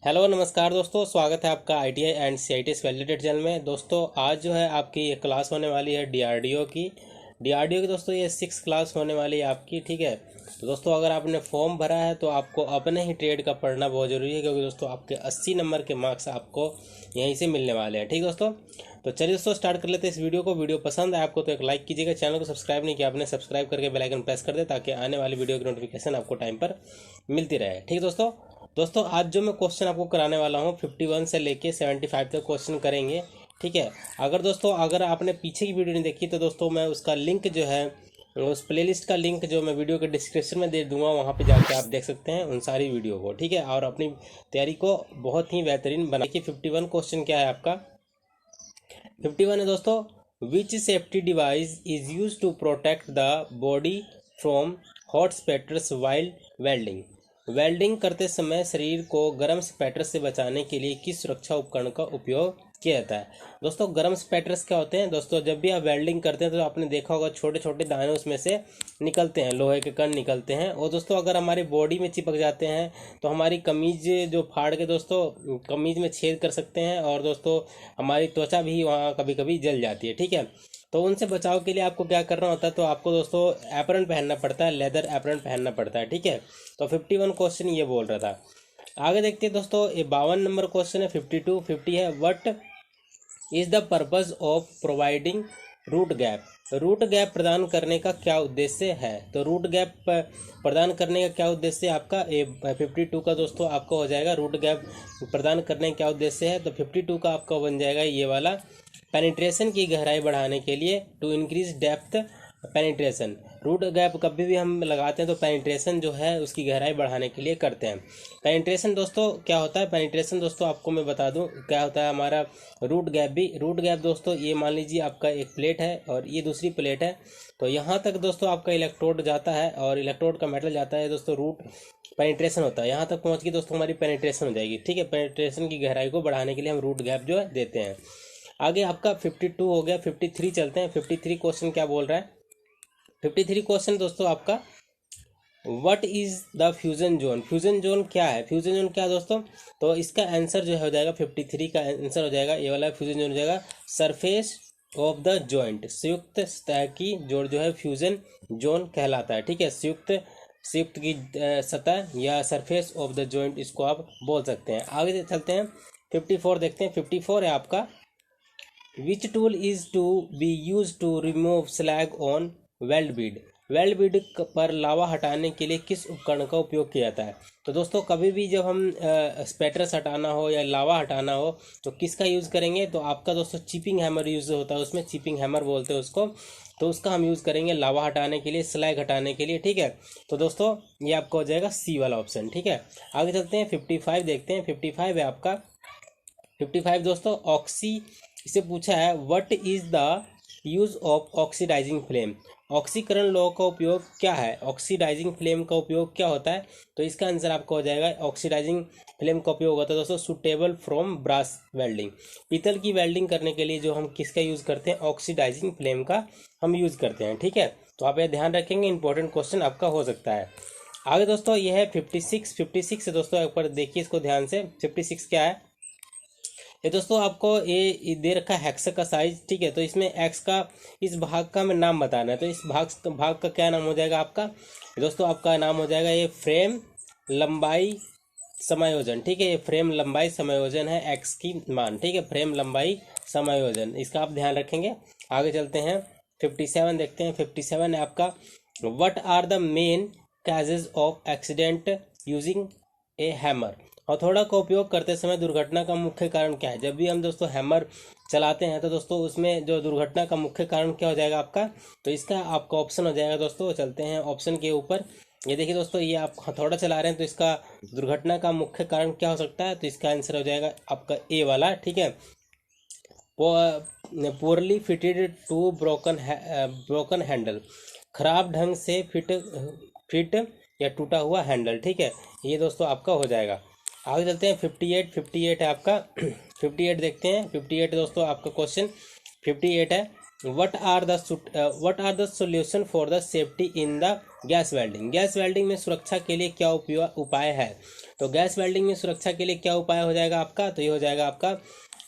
Hello नमस्कार दोस्तों, स्वागत है आपका ITI and CITS validated channel में। दोस्तों आज जो है आपकी ये क्लास होने वाली है डीआरडीओ की दोस्तों ये 6 क्लास होने वाली है आपकी। ठीक है, तो दोस्तों अगर आपने फॉर्म भरा है तो आपको अपने ही ट्रेड का पढ़ना बहुत ज़रूरी है, क्योंकि दोस्तों आपके 80 नंबर के मार्क्स आपको यहीं से मिलने वाले हैं। ठीक दोस्तों, तो चलिए दोस्तों स्टार्ट कर लेते हैं इस वीडियो को। वीडियो पसंद है आपको तो एक लाइक कीजिएगा, चैनल को सब्सक्राइब नहीं किया आपने सब्सक्राइब करके बेल आइकन प्रेस कर दे, ताकि आने वाली वीडियो की नोटिफिकेशन आपको टाइम पर मिलती रहे। ठीक दोस्तों आज जो मैं क्वेश्चन आपको कराने वाला हूँ 51 से लेके 75 तक क्वेश्चन करेंगे। ठीक है, अगर आपने पीछे की वीडियो नहीं देखी तो दोस्तों मैं उसका लिंक जो है, उस प्लेलिस्ट का लिंक जो मैं वीडियो के डिस्क्रिप्शन में दे दूंगा, वहाँ पे जाके आप देख सकते हैं उन सारी वीडियो को। ठीक है, और अपनी तैयारी को बहुत ही बेहतरीन बना के 51 क्वेश्चन क्या है आपका 51 है दोस्तों। Which safety device is use to protect the body from hot spatters while welding. Welding करते समय शरीर को गर्म स्पैटर्स से बचाने के लिए किस सुरक्षा उपकरण का उपयोग किया जाता है। दोस्तों गर्म स्पैटर्स क्या होते हैं दोस्तों, जब भी आप वेल्डिंग करते हैं तो आपने देखा होगा छोटे छोटे दाने उसमें से निकलते हैं, लोहे के कण निकलते हैं, और दोस्तों अगर हमारी बॉडी में चिपक जाते हैं तो हमारी कमीज जो फाड़ के दोस्तों कमीज में छेद कर सकते हैं, और दोस्तों हमारी त्वचा भी वहाँ कभी कभी जल जाती है। ठीक है, तो उनसे बचाव के लिए आपको क्या करना होता है, तो आपको दोस्तों एप्रन पहनना पड़ता है, लेदर एप्रन पहनना पड़ता है। ठीक है, तो 51 क्वेश्चन ये बोल रहा था। आगे देखते हैं दोस्तों, ये 52 नंबर क्वेश्चन है। 50 है, what is the purpose of providing root gap. Root gap प्रदान करने का क्या उद्देश्य है। तो रूट गैप प्रदान करने का क्या उद्देश्य है आपका, ये 52 का दोस्तों आपका हो जाएगा। रूट गैप प्रदान करने का क्या उद्देश्य है, तो 52 का आपका बन जाएगा ये वाला, पेनिट्रेशन की गहराई बढ़ाने के लिए, to increase depth penetration. Root gap कभी भी हम लगाते हैं तो पेनिट्रेशन जो है उसकी गहराई बढ़ाने के लिए करते हैं। पेनिट्रेशन दोस्तों क्या होता है, पेनिट्रेशन दोस्तों आपको मैं बता दूं क्या होता है हमारा रूट गैप भी। रूट गैप दोस्तों ये मान लीजिए आपका एक प्लेट है और ये दूसरी प्लेट है, तो यहाँ तक दोस्तों आपका इलेक्ट्रोड जाता है और इलेक्ट्रोड का मेटल जाता है दोस्तों, रूट पेनिट्रेशन होता है। यहाँ तक पहुँच के दोस्तों हमारी पेनिट्रेशन हो जाएगी। ठीक है, पेनिट्रेशन की गहराई को बढ़ाने के लिए हम रूट गैप जो है देते हैं। आगे आपका 52 हो गया। 53 चलते हैं। 53 क्वेश्चन क्या बोल रहा है, 53 क्वेश्चन दोस्तों आपका, what is the fusion zone. Fusion zone क्या है, फ्यूजन जोन क्या है दोस्तों, तो इसका आंसर जो है हो जाएगा 53 का आंसर हो जाएगा ये वाला फ्यूजन जोन हो जाएगा, सरफेस ऑफ द जॉइंट, संयुक्त सतह की जोड़ जो है फ्यूजन जोन कहलाता है। ठीक है, संयुक्त की सतह या सरफेस ऑफ द जॉइंट इसको आप बोल सकते हैं। आगे चलते हैं, 54 देखते हैं। 54 है आपका, which tool is to be use to remove slag on weld bead. Weld bead पर लावा हटाने के लिए किस उपकरण का उपयोग किया जाता है। तो दोस्तों कभी भी जब हम स्पैटर्स हटाना हो या लावा हटाना हो तो किसका यूज़ करेंगे, तो आपका दोस्तों चिपिंग हैमर यूज़ होता है, उसमें चिपिंग हैमर बोलते हैं उसको, तो उसका हम यूज़ करेंगे लावा हटाने के लिए, स्लैग हटाने के लिए। ठीक है, तो दोस्तों ये आपका हो जाएगा सी वाला ऑप्शन। ठीक है, आगे चलते हैं। 55 देखते हैं। 55 है आपका, 55 दोस्तों ऑक्सी इसे पूछा है, what is the use of oxidising flame. ऑक्सीकरण लौ का उपयोग क्या है, ऑक्सीडाइजिंग फ्लेम का उपयोग क्या होता है, तो इसका आंसर आपका हो जाएगा ऑक्सीडाइजिंग फ्लेम का उपयोग होता है दोस्तों सुटेबल फ्रॉम ब्रास वेल्डिंग। पीतल की वेल्डिंग करने के लिए जो हम किसका यूज़ करते हैं, ऑक्सीडाइजिंग फ्लेम का हम यूज़ करते हैं। ठीक है, तो आप ये ध्यान रखेंगे, इंपॉर्टेंट क्वेश्चन आपका हो सकता है। आगे दोस्तों ये है 56 है दोस्तों, एक बार देखिए इसको ध्यान से। 56 क्या है ये दोस्तों, आपको ये दे रखा है हेक्स का साइज। ठीक है, तो इसमें एक्स का इस भाग का हमें नाम बताना है, तो इस भाग का क्या नाम हो जाएगा आपका दोस्तों, आपका नाम हो जाएगा ये फ्रेम लंबाई समायोजन। ठीक है, ये फ्रेम लंबाई समायोजन है एक्स की मान। ठीक है, फ्रेम लंबाई समायोजन, इसका आप ध्यान रखेंगे। आगे चलते हैं, 57 देखते हैं। 57 है आपका, what are the main causes of accident using a hammer. हथौड़ा का उपयोग करते समय दुर्घटना का मुख्य कारण क्या है। जब भी हम दोस्तों हैमर चलाते हैं तो दोस्तों उसमें जो दुर्घटना का मुख्य कारण क्या हो जाएगा आपका, तो इसका आपका ऑप्शन हो जाएगा दोस्तों, चलते हैं ऑप्शन के ऊपर। ये देखिए दोस्तों, ये आप हथौड़ा चला रहे हैं तो इसका दुर्घटना का मुख्य कारण क्या हो सकता है, तो इसका आंसर हो जाएगा आपका ए वाला। ठीक है, poorly fitted to broken handle, खराब ढंग से फिट या टूटा हुआ हैंडल। ठीक है, ये दोस्तों आपका हो जाएगा। आगे चलते हैं। 58 है आपका। 58 देखते हैं। 58 दोस्तों आपका क्वेश्चन 58 है, what are the solution for the safety in the gas welding. Gas welding में सुरक्षा के लिए क्या उपाय है। तो गैस वेल्डिंग में सुरक्षा के लिए क्या उपाय हो जाएगा आपका, तो ये हो जाएगा आपका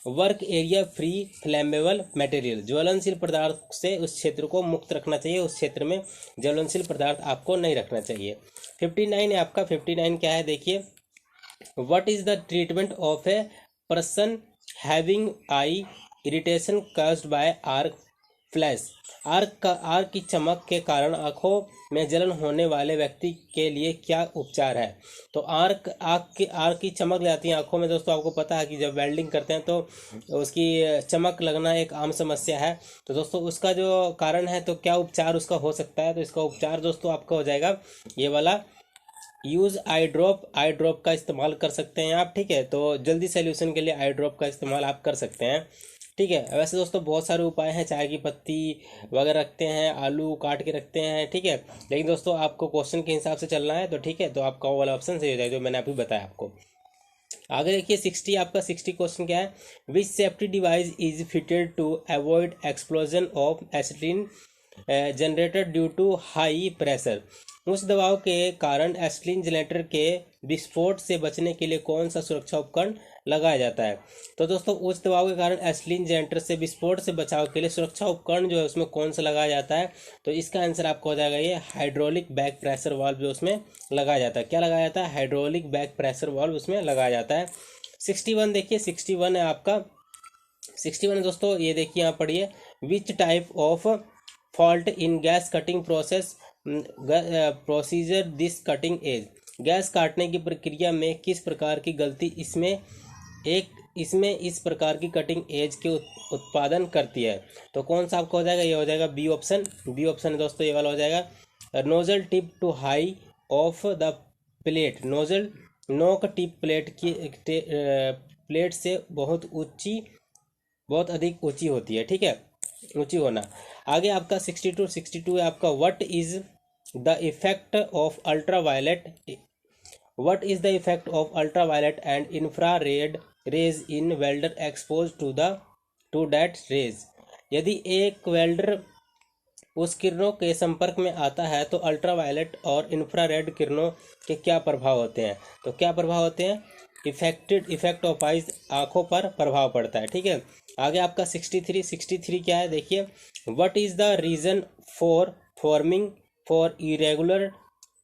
वर्क एरिया फ्री फ्लैमेबल मटेरियल, ज्वलनशील पदार्थ से उस क्षेत्र को मुक्त रखना चाहिए, उस क्षेत्र में ज्वलनशील पदार्थ आपको नहीं रखना चाहिए। 59 है आपका, 59 क्या है देखिए, what is the treatment of a person having I irritation caused by arc flash, arc की चमक के कारण आंखों में जलन होने वाले व्यक्ति के लिए क्या उपचार है। तो आर्क की चमक जाती है आंखों में। दोस्तों आपको पता है कि जब वेल्डिंग करते हैं तो उसकी चमक लगना एक आम समस्या है। तो दोस्तों उसका जो कारण है तो क्या उपचार उसका हो सकता है, तो इसका उपचार दोस्तों आपका हो जाएगा ये वाला, यूज़ आई ड्रॉप का इस्तेमाल कर सकते हैं आप, ठीक है। तो जल्दी सोल्यूशन के लिए आई ड्रॉप का इस्तेमाल आप कर सकते हैं, ठीक है। वैसे दोस्तों बहुत सारे उपाय हैं, चाय की पत्ती वगैरह रखते हैं, आलू काट के रखते हैं, ठीक है। लेकिन दोस्तों आपको क्वेश्चन के हिसाब से चलना है, तो ठीक है, तो आपका वो वाला ऑप्शन सही हो जाएगा जो मैंने अभी बताया आपको। आगे देखिए 60, आपका 60 क्वेश्चन क्या है, which safety device is fitted to avoid explosion of acetylene generated due to high pressure, उच्च दबाव के कारण एसिटिलीन जनरेटर के विस्फोट से बचने के लिए कौन सा सुरक्षा उपकरण लगाया जाता है। तो दोस्तों उच्च दबाव के कारण एसिटिलीन जनरेटर से विस्फोट से बचाव के लिए सुरक्षा उपकरण जो है उसमें कौन सा लगाया जाता है, तो इसका आंसर आपको हो जाएगा ये हाइड्रोलिक बैक प्रेशर वाल्व जो उसमें लगाया जाता है। क्या लगाया जाता है, हाइड्रोलिक बैक प्रेशर वाल्व उसमें लगाया जाता है। 61 देखिए, 61 है आपका, 61 दोस्तों ये देखिए यहाँ पढ़िए, which type of fault in gas cutting procedure this cutting edge, gas काटने की प्रक्रिया में किस प्रकार की गलती इसमें इस प्रकार की कटिंग एज के उत्पादन करती है। तो कौन सा आपका हो जाएगा, ये हो जाएगा बी ऑप्शन, बी ऑप्शन है दोस्तों ये वाला हो जाएगा, nozzle tip too high of the plate, nozzle नोक टिप प्लेट से बहुत अधिक ऊंची होती है, ठीक है, ऊंची होना। आगे आपका 62 है आपका, what is the effect of ultraviolet and infrared rays in welder expose to that rays, यदि एक वेल्डर उस किरणों के संपर्क में आता है तो अल्ट्रावायलेट और इंफ्रारेड किरणों के क्या प्रभाव होते हैं। तो क्या प्रभाव होते हैं, इफेक्ट ऑफ आइज, आंखों पर प्रभाव पड़ता है, ठीक है। आगे आपका 63 क्या है देखिए, what is the reason for irregular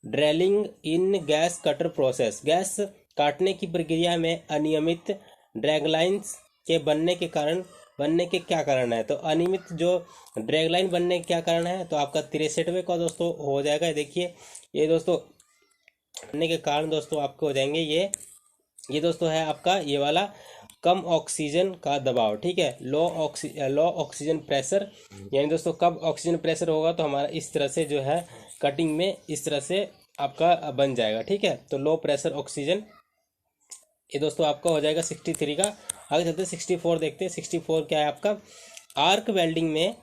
drilling in gas cutter process, gas काटने की प्रक्रिया में अनियमित ड्रैगलाइंस के बनने के क्या कारण है। तो अनियमित जो ड्रैगलाइन बनने के क्या कारण है, तो आपका 63वें का दोस्तों हो जाएगा। देखिए ये दोस्तों बनने के कारण दोस्तों आपको हो जाएंगे ये दोस्तों है आपका ये वाला कम ऑक्सीजन का दबाव, ठीक है, लो ऑक्सीजन प्रेशर, यानी दोस्तों कब ऑक्सीजन प्रेशर होगा तो हमारा इस तरह से जो है कटिंग में इस तरह से आपका बन जाएगा, ठीक है। तो लो प्रेशर ऑक्सीजन, ये दोस्तों आपका हो जाएगा 63 का। आगे चलते हैं 64 देखते हैं, 64 क्या है आपका, आर्क वेल्डिंग में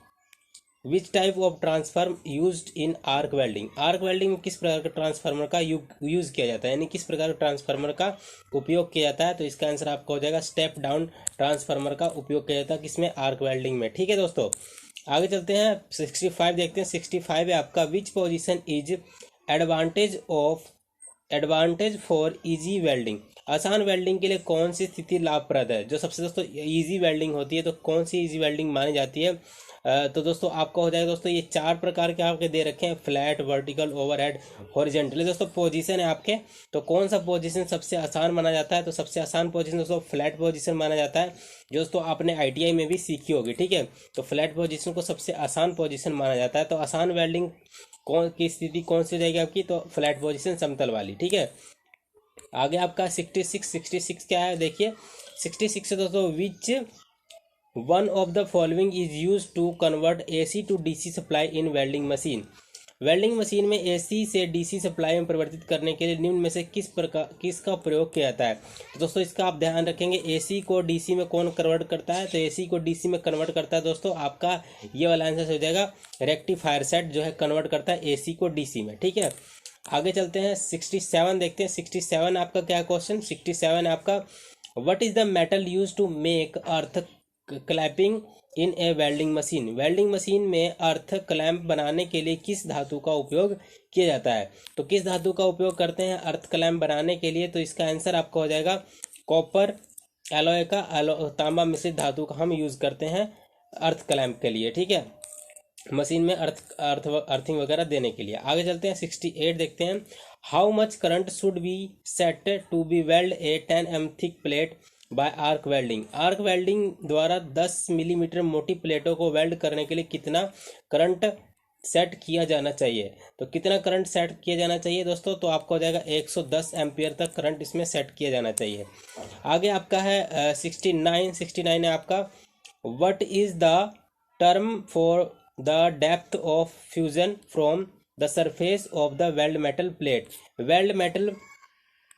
which type of transform used in arc welding, arc welding में किस प्रकार के ट्रांसफार्मर का यूज़ किया जाता है, यानी किस प्रकार के ट्रांसफार्मर का उपयोग किया जाता है। तो इसका आंसर आपका हो जाएगा स्टेप डाउन ट्रांसफार्मर का उपयोग किया जाता है किसमें, आर्क वेल्डिंग में, ठीक है दोस्तों। आगे चलते हैं 65 देखते हैं, 65 है आपका, which position is advantage for easy welding, आसान वेल्डिंग के लिए कौन सी स्थिति लाभप्रद है। जो सबसे दोस्तों इजी वेल्डिंग होती है तो कौन सी इजी वेल्डिंग मानी जाती है, तो दोस्तों आपका हो जाएगा दोस्तों ये 4 प्रकार के आपके दे रखे हैं, फ्लैट, वर्टिकल, ओवरहेड, हॉरिजॉन्टल। दोस्तों पोजीशन है आपके, तो कौन सा पोजीशन सबसे आसान माना जाता है, तो सबसे आसान पोजीशन दोस्तों फ्लैट पोजीशन माना जाता है, जो दोस्तों आपने ITI में भी सीखी होगी, ठीक है। तो फ्लैट पोजीशन को सबसे आसान पोजीशन माना जाता है। तो आसान वेल्डिंग की स्थिति कौन सी हो जाएगी आपकी, तो फ्लैट पोजीशन समतल वाली, ठीक है। आगे आपका 66 क्या है देखिए, 66 दोस्तों, which one of the following is use to convert AC to DC supply in welding machine, welding machine में AC से DC सप्लाई में परिवर्तित करने के लिए निम्न में से किसका प्रयोग किया जाता है। तो दोस्तों इसका आप ध्यान रखेंगे, AC को DC में कौन कन्वर्ट करता है, तो AC को DC में कन्वर्ट करता है दोस्तों आपका ये वाला आंसर हो जाएगा रेक्टिफायर सेट जो है कन्वर्ट करता है AC को DC में, ठीक है। आगे चलते हैं 67 देखते हैं, 67 आपका क्या क्वेश्चन, 67 आपका, what is the metal use to make earth clapping in a welding machine. Welding machine में अर्थ क्लैंप बनाने के लिए किस धातु का उपयोग किया जाता है? तो किस धातु का उपयोग करते हैं अर्थ क्लैंप बनाने के लिए? तो इसका आंसर आपका हो जाएगा कॉपर एलॉय का, तांबा मिश्रित धातु का हम यूज़ करते हैं अर्थ क्लैंप के लिए, ठीक है, मशीन में अर्थिंग वगैरह देने के लिए। आगे चलते हैं 68 देखते हैं। How much current should be set to be weld a 10 mm thick plate by arc welding. Arc welding द्वारा 10 मिलीमीटर मोटी प्लेटों को वेल्ड करने के लिए कितना करंट सेट किया जाना चाहिए? तो कितना करंट सेट किया जाना चाहिए दोस्तों? तो आपका हो जाएगा 110 एम्पियर तक करंट इसमें सेट किया जाना चाहिए। आगे आपका है 69 है आपका, what is the term for the depth of fusion from the surface of the weld metal plate. Weld metal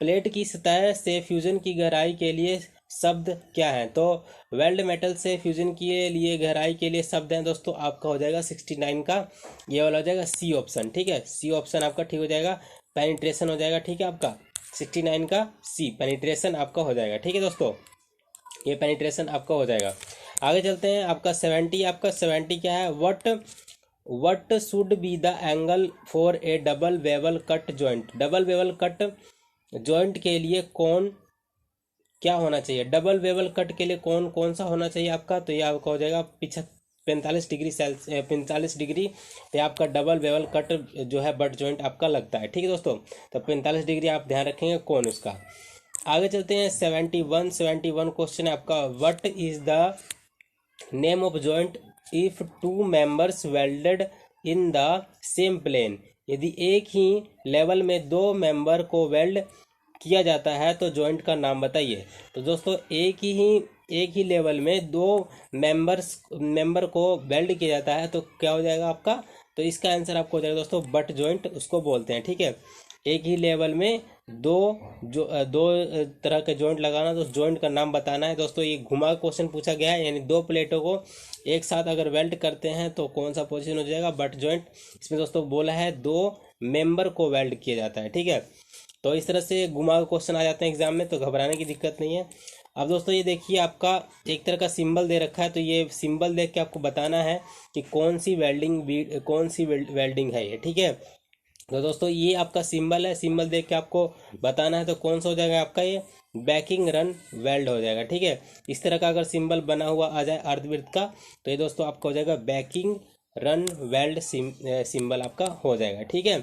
plate की सतह से फ्यूजन की गहराई के लिए शब्द क्या है? तो वेल्ड मेटल से फ्यूजन के लिए गहराई के लिए शब्द हैं दोस्तों, आपका हो जाएगा 69 का ये वाला हो जाएगा सी ऑप्शन, ठीक है, सी ऑप्शन आपका ठीक हो जाएगा। पेनिट्रेशन हो जाएगा, ठीक है, आपका 69 का सी पेनिट्रेशन आपका हो जाएगा, ठीक है दोस्तों, ये पेनिट्रेशन आपका हो जाएगा। आगे चलते हैं आपका 70, आपका 70 क्या है, what should be the angle for A double Wavell cut joint. Double Wavell cut joint के लिए कौन क्या होना चाहिए? डबल वेवल कट के लिए कौन कौन सा होना चाहिए आपका? तो ये आपका हो जाएगा 45 डिग्री 45 डिग्री ये आपका डबल वेवल कट जो है बट जॉइंट आपका लगता है, ठीक है दोस्तों, तो 45 डिग्री आप ध्यान रखेंगे कौन उसका। आगे चलते हैं 71 क्वेश्चन है आपका, what is the name of joint if two members welded in the same plane. यदि एक ही लेवल में दो मेंबर को वेल्ड किया जाता है तो जॉइंट का नाम बताइए। तो दोस्तों एक ही लेवल में दो मेंबर को वेल्ड किया जाता है तो क्या हो जाएगा आपका? तो इसका आंसर आपको हो जाएगा दोस्तों बट जॉइंट उसको बोलते हैं, ठीक है। एक ही लेवल में दो तरह के जॉइंट लगाना, तो जॉइंट का नाम बताना है दोस्तों। ये घुमा क्वेश्चन पूछा गया है, यानी दो प्लेटों को एक साथ अगर वेल्ड करते हैं तो कौन सा पोजीशन हो जाएगा? Butt joint. इसमें दोस्तों बोला है दो मेंबर को वेल्ड किया जाता है, ठीक है। तो इस तरह से घुमा क्वेश्चन आ जाते हैं एग्जाम में, तो घबराने की दिक्कत नहीं है। अब दोस्तों ये देखिए आपका एक तरह का सिंबल दे रखा है, तो ये सिंबल देख के आपको बताना है कि कौन सी वेल्डिंग है ये, ठीक है। तो दोस्तों ये आपका सिंबल है, सिंबल देख के आपको बताना है तो कौन सा हो जाएगा आपका? ये बैकिंग रन वेल्ड हो जाएगा, ठीक है। इस तरह का अगर सिंबल बना हुआ आ जाए अर्धवृत्त का तो ये दोस्तों आपका हो जाएगा बैकिंग रन वेल्ड सिंबल आपका हो जाएगा, ठीक है।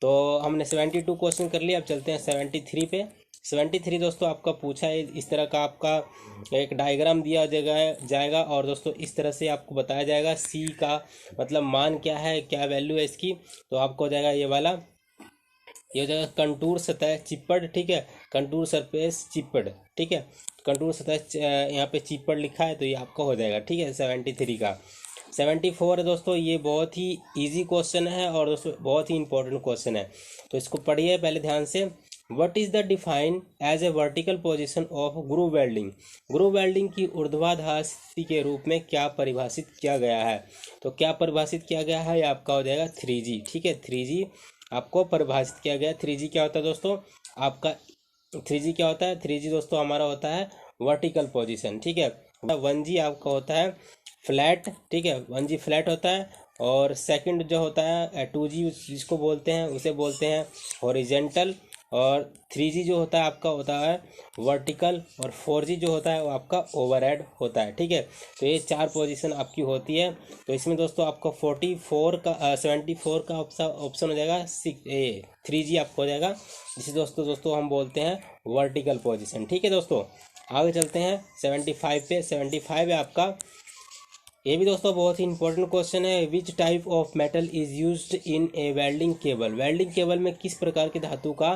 तो हमने 72 क्वेश्चन कर लिया, अब चलते हैं 73 पे। 73 दोस्तों आपका पूछा है इस तरह का, आपका एक डायग्राम दिया जाएगा और दोस्तों इस तरह से आपको बताया जाएगा सी का मतलब मान क्या है, क्या वैल्यू है इसकी। तो आपको हो जाएगा ये वाला, ये हो जाएगा कंटूर सतह चिप्पड़, ठीक है, कंटूर सरफेस चिप्पड़, ठीक है, कंटूर सतह यहाँ पे चिप्पड़ लिखा है तो ये आपका हो जाएगा, ठीक है, 73 का। 74 है दोस्तों, ये बहुत ही इजी क्वेश्चन है और दोस्तों बहुत ही इंपॉर्टेंट क्वेश्चन है, तो इसको पढ़िए पहले ध्यान से। What is the define as a vertical position of groove welding. Groove welding की ऊर्ध्वाधर स्थिति के रूप में क्या परिभाषित किया गया है? तो क्या परिभाषित किया गया है? ये आपका हो जाएगा 3G, ठीक है, 3G आपको परिभाषित किया गया है। 3G क्या होता है दोस्तों आपका? 3G क्या होता है? 3G दोस्तों हमारा होता है वर्टिकल पोजीशन, ठीक है। 1G आपका होता है फ्लैट, ठीक है, 1G फ्लैट होता है, और सेकंड जो होता है 2G जिसको बोलते हैं उसे बोलते हैं हॉरिजेंटल, और 3G जो होता है आपका होता है वर्टिकल, और 4G जो होता है वो आपका ओवरहेड होता है, ठीक है। तो ये चार पोजीशन आपकी होती है। तो इसमें दोस्तों आपका 74 का ऑप्शन हो जाएगा 3G आपको हो जाएगा, जिसे दोस्तों हम बोलते हैं वर्टिकल पोजीशन, ठीक है दोस्तों। आगे चलते हैं 75 पे। 75 है आपका, ये भी दोस्तों बहुत ही इंपॉर्टेंट क्वेश्चन है। Which type of metal is used in a welding cable. Welding cable में किस प्रकार की धातु का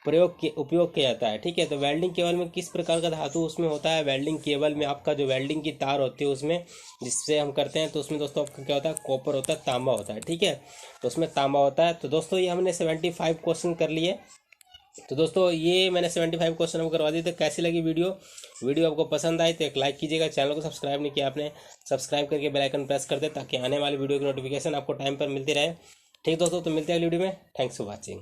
उपयोग किया जाता है, ठीक है। तो वेल्डिंग केबल में किस प्रकार का धातु उसमें होता है? वेल्डिंग केबल में आपका जो वेल्डिंग की तार होती है उसमें जिससे हम करते हैं, तो उसमें दोस्तों आपका क्या होता है? कॉपर होता है, तांबा होता है, ठीक है, तो उसमें तांबा होता है। तो दोस्तों ये हमने 75 क्वेश्चन कर लिए। तो दोस्तों ये मैंने 75 क्वेश्चन आपको करवा दिए। तो कैसी लगी वीडियो आपको पसंद आई तो एक लाइक कीजिएगा, चैनल को सब्सक्राइब नहीं किया आपने सब्सक्राइब करके बेल आइकन प्रेस कर दे ताकि आने वाली वीडियो की नोटिफिकेशन आपको टाइम पर मिलती रहे, ठीक दोस्तों। तो मिलते हैं अगली वीडियो में, थैंक्स फॉर वॉचिंग।